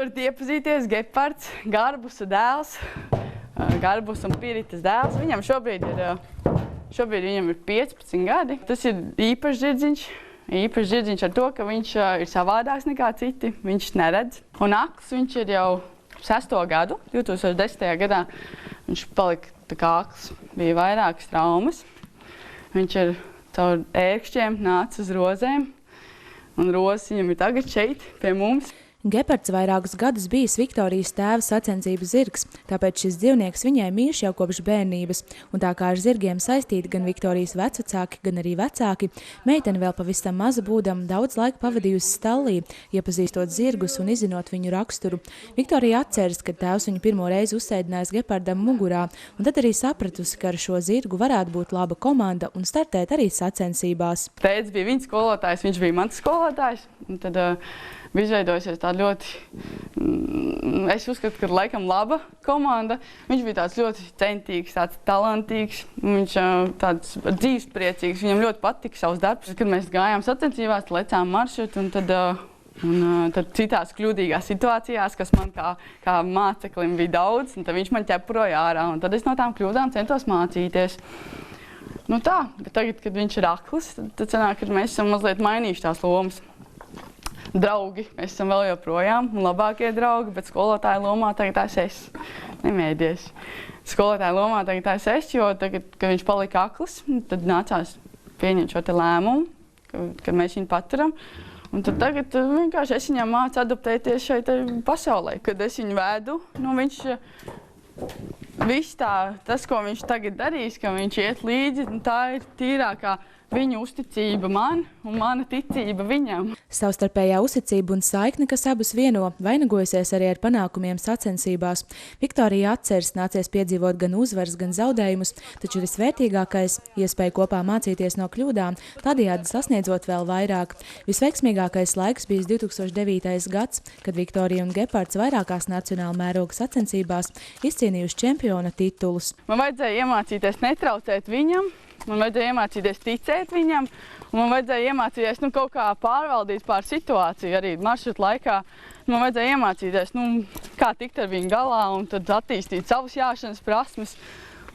varat iepazīties, gepards, Garbusa dēls, Garbusa un Piritas dēls. Viņam šobrīd viņam ir 15 gadi. Tas ir īpašs zirdziņš. Īpašs zirdziņš ar to, ka viņš ir savādāks nekā citi. Viņš neredz. Un akls viņš ir jau 6. gadu. 2010. gadā viņš palika tā kā akls. Bija vairākas traumas. Viņš ir caur ērkšķiem nāca uz rozēm. Un rozes viņam ir tagad šeit pie mums. Gepards vairākus gadus bijis Viktorijas tēva sacensību zirgs, tāpēc šis dzīvnieks viņai mīļš jau kopš bērnības. Un tā kā ar zirgiem saistīti gan Viktorijas vecvecāki, gan arī vecāki, meitene vēl pavisam maza būdama daudz laika pavadījusi stallī, iepazīstot zirgus un izzinot viņu raksturu. Viktorija atceras, ka tēvs viņu pirmo reizi uzsēdinājis gepardam mugurā, un tad arī sapratusi, ka ar šo zirgu varētu būt laba komanda un startēt arī sacensībās. Tēvs bija viņa skolotājs, viņš bija mans skolotājs. Un tad bija izveidojusies tāda ļoti, es uzskatu, ka laikam laba komanda. Viņš bija tāds ļoti centīgs, tāds talantīgs, viņš tāds dzīvespriecīgs, viņam ļoti patika savs darbs. Kad mēs gājām sacensībās, lecām maršrutu un tad citās kļūdīgās situācijās, kas man kā māceklim bija daudz, un tad viņš man ķepuroja ārā, un tad es no tām kļūdām centos mācīties. Nu tā, bet tagad, kad viņš ir akls, tad sanāk, ka mēs esam mazliet mainījuši tās lomas. Draugi, mēs esam vēl joprojām, labākie draugi, bet skolotāja lomā tagad es. Nemēdies. Skolotāja lomā tagad es, jo tagad, kad viņš palika akls, tad nācās pieņemt šo te lēmumu, ka mēs viņu paturam. Un tad tagad vienkārši es viņam mācu adaptēties šeit pasaulē. Kad es viņu vedu, viņš viss tas, ko viņš tagad darīs, ka viņš iet līdzi, tā ir tīrākā viņa uzticība man un mana ticība viņam. Savstarpējā uzticība un saikne, kas abus vieno, vainagojusies arī ar panākumiem sacensībās. Viktorija atceras, nācies piedzīvot gan uzvaras, gan zaudējumus, taču visvērtīgākais – iespēja kopā mācīties no kļūdām, tādējādi sasniedzot vēl vairāk. Visveiksmīgākais laiks bijis 2009. gads, kad Viktorija un Gepards vairākās nacionāla mēroga sacensībās izcīnījuši čempiona titulus. Man vajadzēja iemācīties netraucēt viņam. Man vajadzēja iemācīties ticēt viņam, un man vajadzēja iemācīties kaut kā pārvaldīt pār situāciju arī maršrutu laikā. Man vajadzēja iemācīties, kā tikt ar viņu galā un tad attīstīt savus jāšanas prasmes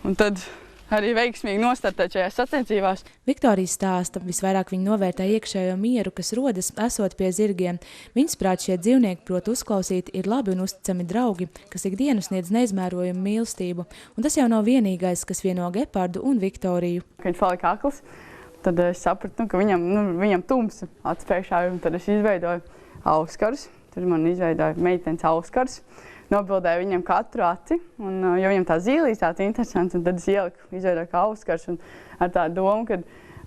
un tad arī veiksmīgi nostartēt šajās sacensībās. Viktorija stāsta, visvairāk viņa novērtē iekšējo mieru, kas rodas esot pie zirgiem. Viņas prāt šie dzīvnieki prot uzklausīt ir labi un uzticami draugi, kas ikdienu sniedz neizmērojumu mīlestību. Un tas jau nav vienīgais, kas vieno Gepardu un Viktoriju. Kad viņš palika akls, tad es sapratu, ka viņam tumsa acu priekšā, un tad es izveidoju auskarus. Tad man izveidoja meitenes auskars. Nobildēju viņam katru aci, jo viņam tā zīlīs tāds interesants, un tad es izveidoju kā auskars ar tādu domu, ka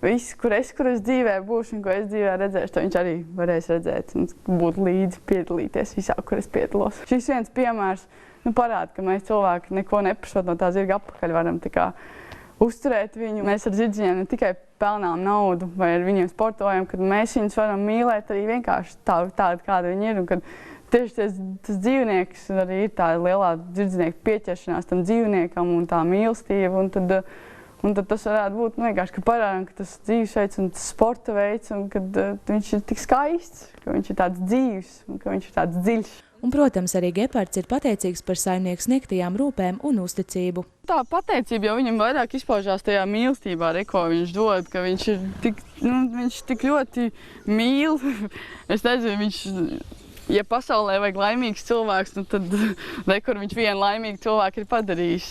viss, kur es dzīvē būšu un ko es dzīvē redzēšu, to viņš arī varēs redzēt un būt līdzi piedalīties visā, kur es piedalos. Šis viens piemērs parāda, ka mēs cilvēki neko neprasot no tā zirga apakaļ varam uzturēt viņu. Mēs ar zirdziņiem ne tikai pelnām naudu vai ar viņiem sportojam, kad mēs viņus varam mīlēt arī vienkārši tādu, kāda viņi ir. Un kad tieši tas dzīvnieks arī ir tā lielā zirdznieka pieķeršanās tam dzīvniekam un tā mīlestība. Un tad tas varētu būt vienkārši, ka parādām, ka tas dzīvesveids un tas sporta veids, un kad viņš ir tik skaists, ka viņš ir tāds dzīvs un ka viņš ir tāds dziļš. Un, protams, arī Gepards ir pateicīgs par saimnieku sniegtajām rūpēm un uzticību. Tā pateicība jau viņam vairāk izpaužās tajā mīlestībā, ko viņš dod, ka viņš ir tik ļoti mīl. Es nezinu, ja pasaulē vajag laimīgs cilvēks, tad kur viņš vienu laimīgu cilvēku ir padarījis.